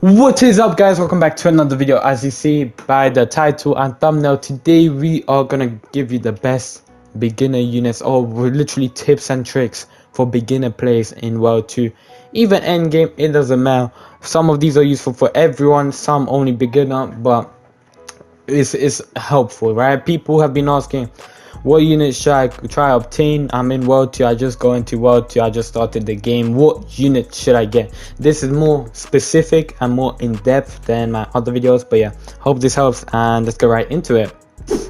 What is up, guys? Welcome back to another video. As you see by the title and thumbnail, today we are gonna give you the best beginner units, or literally tips and tricks for beginner players in World 2. Even endgame, it doesn't matter. Some of these are useful for everyone, some only beginner, but it's helpful, right? People have been asking, what unit should I try to obtain? I'm in World 2, I just go into World 2, I just started the game. What unit should I get? This is more specific and more in-depth than my other videos, but yeah, hope this helps, and let's get right into it.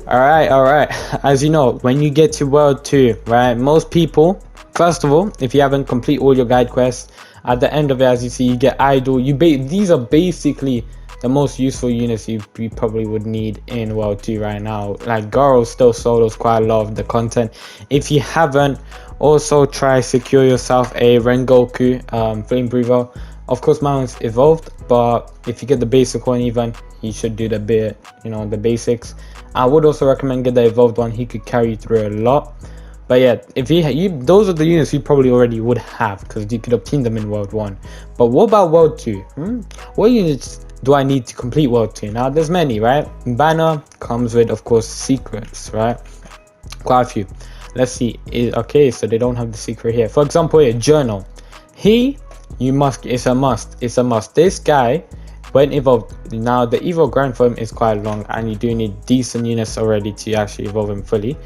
Alright, as you know, when you get to World 2, right, most people, first of all, if you haven't complete all your guide quests, at the end of it, as you see, you get idol. These are basically the most useful units you probably would need in World 2 right now. Like Goro still solos quite a lot of the content. If you haven't, also try secure yourself a Rengoku flame breather. Of course, my one's evolved, but if you get the basic one, even you should do the bit, the basics. I would also recommend get the evolved one. He could carry you through a lot. But yeah, if those are the units you probably already would have, because you could obtain them in World 1. But what about World 2? What units do I need to complete World 2? Now, there's many, right? Banner comes with, of course, secrets, right? Quite a few. Let's see. Okay, so they don't have the secret here. For example, a journal. It's a must. This guy, when evolved, now the evo grind for him is quite long, and you do need decent units already to actually evolve him fully.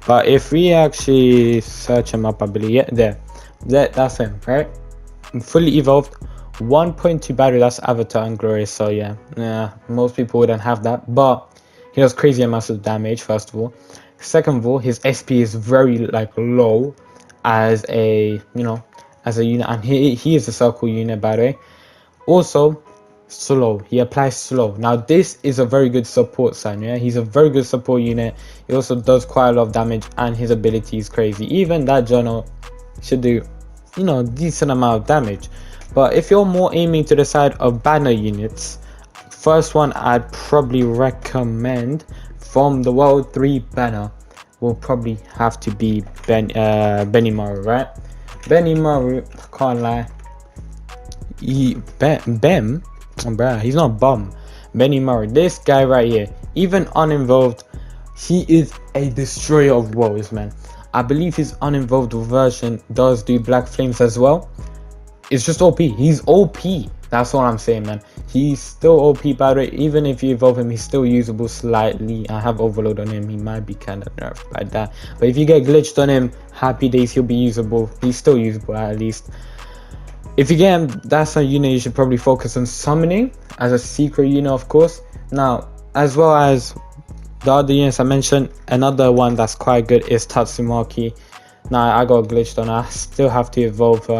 But if we actually search him up, I believe, yeah, that's him, right? Fully evolved, 1.2 battery, that's avatar and glorious. So yeah, most people wouldn't have that, but he does crazy amounts of damage. First of all, second of all, his SP is very low as a unit, and he is a circle unit, by the way. Also, slow, he applies slow. Now this is a very good support sign. Yeah, he's a very good support unit. He also does quite a lot of damage, and his ability is crazy. Even that journal should do decent amount of damage. But if you're more aiming to the side of banner units, first one I'd probably recommend from the World 3 banner will probably have to be Benimaru, right? Benimaru, I can't lie, bruh, he's not bum. Benimaru, this guy right here, even uninvolved, he is a destroyer of worlds, man. I believe his uninvolved version does do black flames as well. It's just OP. He's OP. That's what I'm saying, man. He's still OP, by the way. Even if you evolve him, he's still usable slightly. I have overload on him. He might be kind of nerfed by that. But if you get glitched on him, happy days, he'll be usable. He's still usable, at least. If you get him, that's a unit you should probably focus on summoning as a secret unit, of course. Now, as well as the other units I mentioned, another one that's quite good is Tatsumaki. Now, I got glitched on. I still have to evolve her.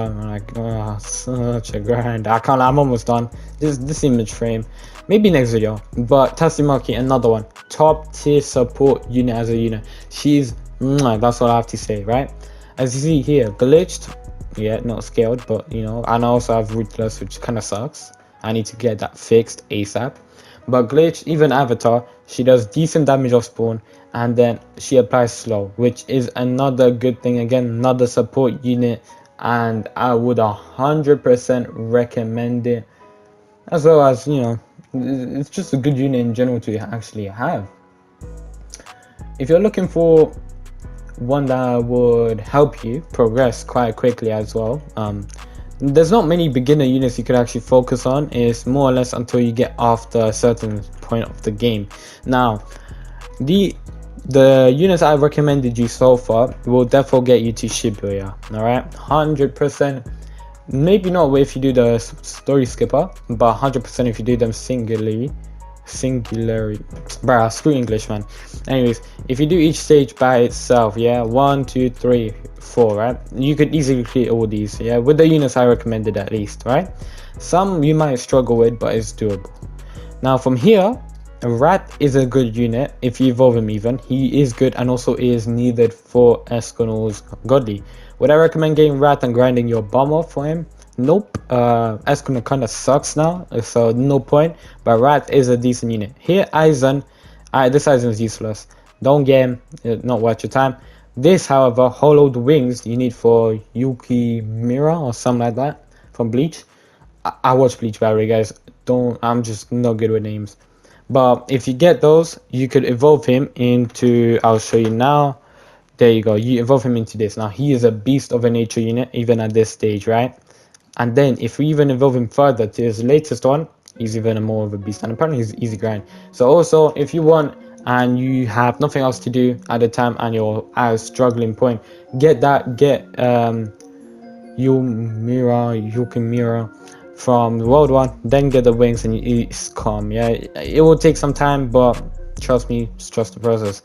I'm such a grind. I'm almost done. This image frame, maybe next video. But Tatsumaki, another one, top tier support unit as a unit. She's that's what I have to say, right? As you see here, glitched. Yeah, not scaled, but and I also have ruthless, which kind of sucks. I need to get that fixed ASAP. But glitch, even avatar, she does decent damage off spawn, and then she applies slow, which is another good thing. Again, another support unit, and I would 100% recommend it. As well as it's just a good unit in general to actually have. If you're looking for one that would help you progress quite quickly as well, there's not many beginner units you could actually focus on. It's more or less until you get after a certain point of the game. Now, the units I recommended you so far will definitely get you to Shibuya. All right, 100%. Maybe not if you do the story skipper, but 100% if you do them singularly. Bruh, screw English, man. Anyways, if you do each stage by itself, 1 2 3 4, right, you could easily create all these, with the units I recommended at least, right? Some you might struggle with, but it's doable. Now from here, Rat is a good unit. If you evolve him, even he is good, and also is needed for Esconol's Godly. Would I recommend getting Rat and grinding your bomb off for him? Nope. Esconol kind of sucks now, so no point. But Rat is a decent unit. Here, Aizen. This Aizen is useless. Don't get him. Not worth your time. This, however, hollowed wings you need for Yuki Mira or something like that from Bleach. I watch Bleach, by the way, guys. I'm just not good with names. But if you get those, you could evolve him into, I'll show you now. There you go. You evolve him into this. Now he is a beast of a nature unit, even at this stage, right? And then if we even evolve him further to his latest one, he's even more of a beast. And apparently he's easy grind. So also, if you want and you have nothing else to do at the time and you're at a struggling point, get Yukimura from the World 1, then get the wings and it's calm. Yeah, it will take some time, but trust me, just trust the process.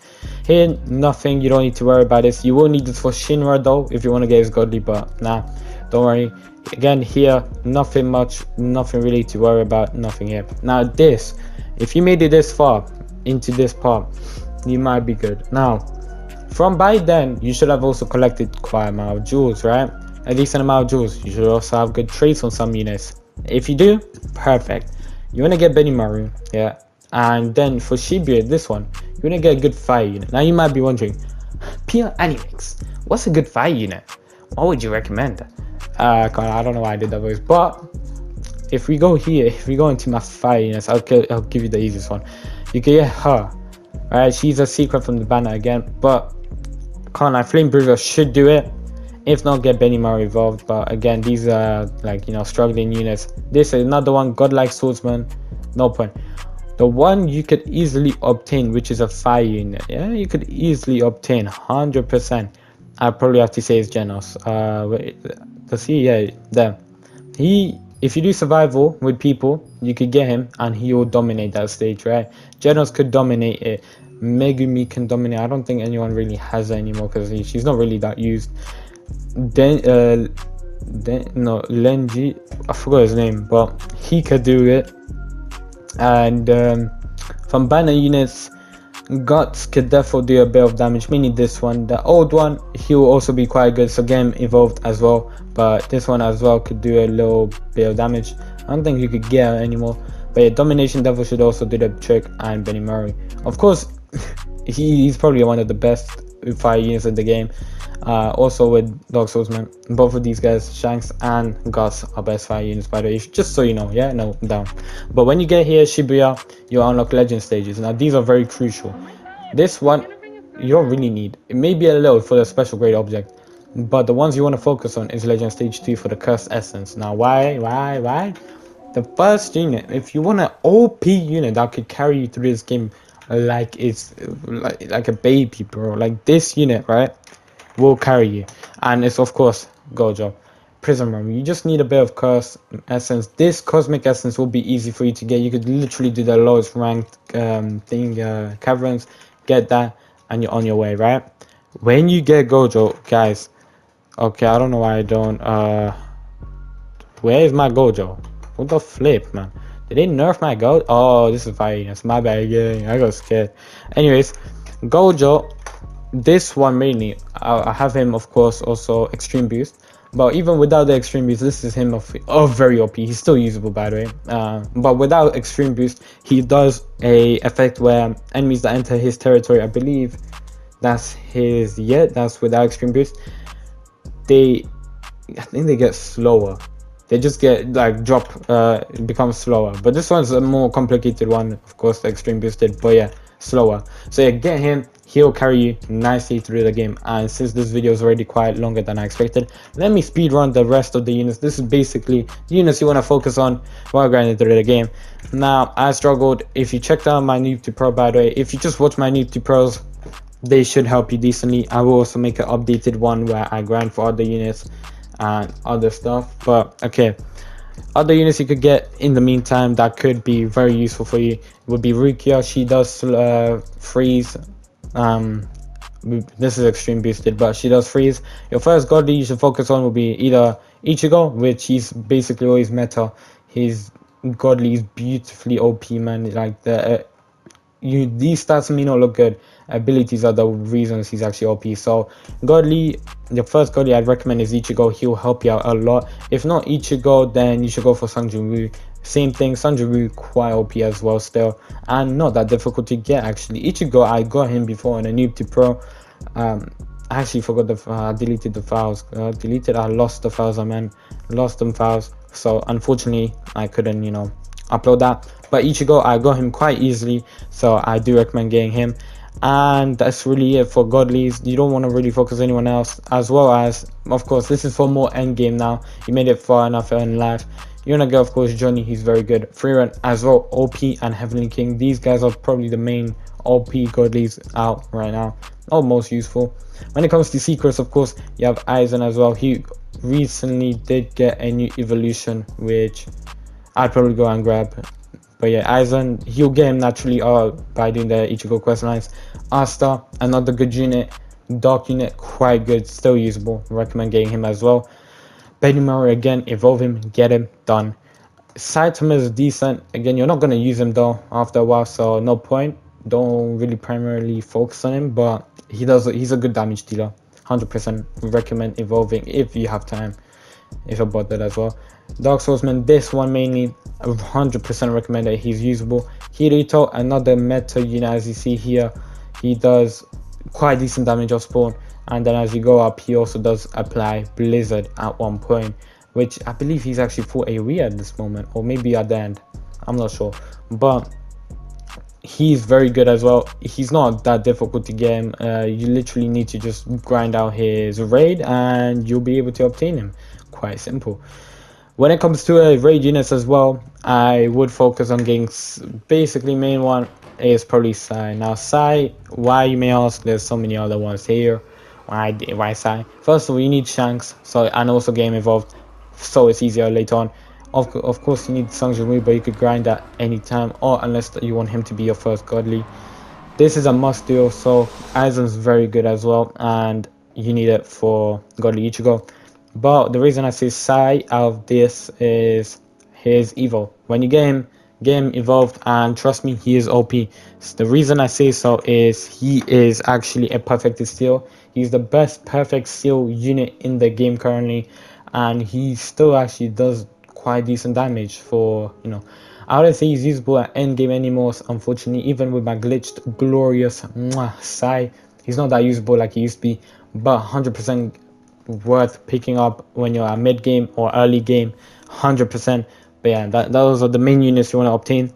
Here, nothing, you don't need to worry about this. You will need this for Shinra though, if you want to get his godly, but nah, don't worry. Again, here, nothing much, nothing really to worry about, nothing here. Now this, if you made it this far into this part, you might be good. Now, from by then, you should have also collected quite a amount of jewels, right? A decent amount of jewels. You should also have good traits on some units. If you do, perfect. You want to get Benimaru, yeah. And then for Shibuya, this one, you want to get a good fire unit. Now you might be wondering, Pia Animix, what's a good fire unit? What would you recommend? I don't know why I did that voice, but if we go here, if we go into my fire units, I'll give you the easiest one. You can get her. Alright, she's a secret from the banner again, but can't I? Flame Breather should do it. If not, get Benimaru evolved. But again, these are like, struggling units. This is another one, Godlike Swordsman, no point. The one you could easily obtain, which is a fire unit, yeah, you could easily obtain 100%. I probably have to say is Genos. Let's see, yeah, there. If you do survival with people, you could get him and he will dominate that stage, right? Genos could dominate it. Megumi can dominate. I don't think anyone really has her anymore because she's not really that used. Lenji, I forgot his name, but he could do it. And from banner units, Guts could therefore do a bit of damage, mainly this one. The old one, he will also be quite good, so get him evolved as well. But this one as well could do a little bit of damage. I don't think you could get her anymore. But yeah, Domination Devil should also do the trick, and Benimaru. Of course, he's probably one of the best fire units in the game. Also with Dark Soulsman, both of these guys, Shanks and Guts, are best fire units, by the way, just so you know. Yeah, no, down. But when you get here, Shibuya, you unlock legend stages. Now these are very crucial. This one you don't really need. It may be a little for the special grade object, but the ones you want to focus on is legend stage 2 for the cursed essence. Now why? The first unit, if you want an OP unit that could carry you through this game like it's like a baby, bro, like this unit, right, will carry you, and it's of course Gojo. Prism Room, you just need a bit of curse essence. This cosmic essence will be easy for you to get. You could literally do the lowest ranked caverns, get that, and you're on your way, right? When you get Gojo, guys, okay, I don't know why I don't where is my Gojo? What the flip, man? Did they nerf my Gojo? Oh, this is fine. It's my bad again. I got scared. Anyways, Gojo, this one mainly, I have him, of course, also extreme boost. But even without the extreme boost, this is him of very OP. He's still usable, by the way. But without extreme boost, he does a effect where enemies that enter his territory, I believe that's his, yeah, that's without extreme boost, I think they get slower. They just get like it becomes slower. But this one's a more complicated one, of course, the extreme boosted, but yeah, slower. So yeah, get him, he'll carry you nicely through the game. And since this video is already quite longer than I expected, let me speed run the rest of the units. This is basically the units you want to focus on while grinding through the game. Now, I struggled. If you checked out my noob to pro, by the way, if you just watch my noob to pros, they should help you decently. I will also make an updated one where I grind for other units and other stuff. But okay, other units you could get in the meantime that could be very useful for you would be Rukia. She does freeze. This is extreme boosted, but she does freeze. Your first godly you should focus on will be either Ichigo, which he's basically always meta. His godly is beautifully OP, man. Like these stats may not look good, abilities are the reasons he's actually OP. So godly, the first godly I'd recommend is Ichigo. He'll help you out a lot. If not Ichigo, then you should go for Sanjuro. Same thing, Sanjuro quite OP as well still, and not that difficult to get actually. Ichigo, I got him before in a noob to pro. I actually forgot deleted the files. I lost the files, lost them files. So unfortunately I couldn't upload that. But Ichigo, I got him quite easily, so I do recommend getting him. And that's really it for godlies. You don't want to really focus on anyone else, as well as, of course, this is for more endgame now. You made it far enough in life. You're gonna get, of course, Johnny. He's very good. Freerun as well, OP and Heavenly King. These guys are probably the main OP godlies out right now, or most useful. When it comes to secrets, of course, you have Aizen as well. He recently did get a new evolution, which I'd probably go and grab. But yeah, Aizen, you'll get him naturally by doing the Ichigo quest lines. Asta, another good unit. Dark unit, quite good, still usable. Recommend getting him as well. Benimaru again, evolve him, get him, done. Saitama is decent. Again, you're not going to use him though after a while, so no point. Don't really primarily focus on him, but he's a good damage dealer. 100% recommend evolving if you have time, if you're bothered as well. Dark Soulsman, this one mainly 100% recommend that he's usable. Kirito, another meta unit, as you see here. He does quite decent damage off spawn, and then as you go up, he also does apply Blizzard at one point, which I believe he's actually for AoE at this moment, or maybe at the end, I'm not sure, but he's very good as well. He's not that difficult to get him. You literally need to just grind out his raid and you'll be able to obtain him. Quite simple. When it comes to raid units as well, I would focus on getting, basically main one is probably Sai. Now Sai, why, you may ask, there's so many other ones here. Why Sai? First of all, you need Shanks, so, and also game evolved, so it's easier later on. Of course, you need Sung Jin Woo, but you could grind at any time, or unless you want him to be your first godly. This is a must do, so Aizen's very good as well, and you need it for godly Ichigo. But the reason I say Sai out of this is his evo. When you get him evolved, and trust me, he is OP. So the reason I say so is he is actually a perfect steal. He's the best perfect steal unit in the game currently, and he still actually does quite decent damage for, you know, I wouldn't say he's usable at endgame anymore, unfortunately. Even with my glitched glorious Sai, he's not that usable like he used to be, but 100% worth picking up when you're at mid game or early game, 100%. But yeah, those are the main units you want to obtain.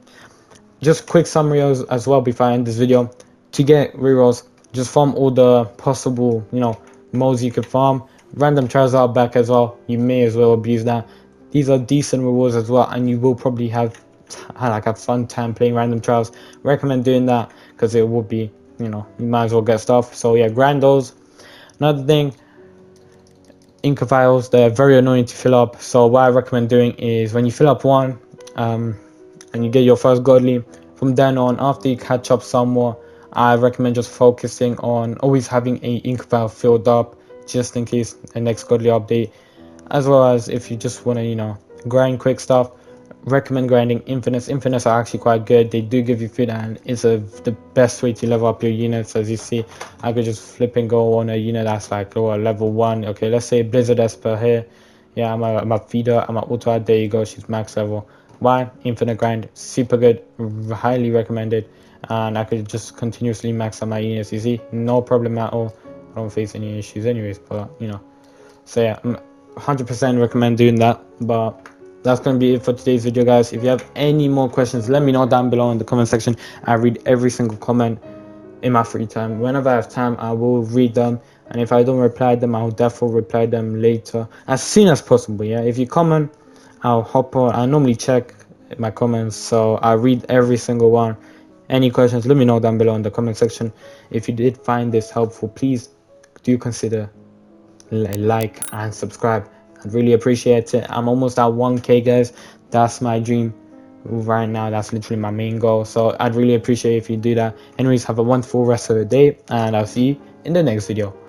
Just quick summary as well before I end this video. To get rerolls, just farm all the possible, you know, modes you could farm. Random trials are back as well, you may as well abuse that. These are decent rewards as well, and you will probably have like a fun time playing random trials. Recommend doing that because it will be, you know, you might as well get stuff. So yeah, grind those. Another thing, Inca files, they're very annoying to fill up. So what I recommend doing is when you fill up one and you get your first godly, from then on, after you catch up somewhat, I recommend just focusing on always having a Inca file filled up, just in case the next godly update. As well as if you just want to, you know, grind quick stuff, recommend grinding infinites. Infinites are actually quite good. They do give you food, and it's the best way to level up your units. As you see, I could just flip and go on a unit that's like level 1. Okay, let's say Blizzard Esper here. Yeah, I'm a feeder, I'm a auto. There you go, she's max level. Why? Infinite grind, super good, highly recommended, and I could just continuously max out my units. You see, no problem at all. I don't face any issues anyways, but you know. So yeah, 100% recommend doing that. But that's going to be it for today's video, guys. If you have any more questions, let me know down below in the comment section. I read every single comment in my free time. Whenever I have time, I will read them, and if I don't reply them, I'll definitely reply them later, as soon as possible. Yeah, if you comment, I'll hop on. I normally check my comments, so I read every single one. Any questions, let me know down below in the comment section. If you did find this helpful, please do consider like and subscribe. I'd really appreciate it. I'm almost at 1k, guys. That's my dream right now. That's literally my main goal, so I'd really appreciate if you do that. Anyways, have a wonderful rest of the day, and I'll see you in the next video.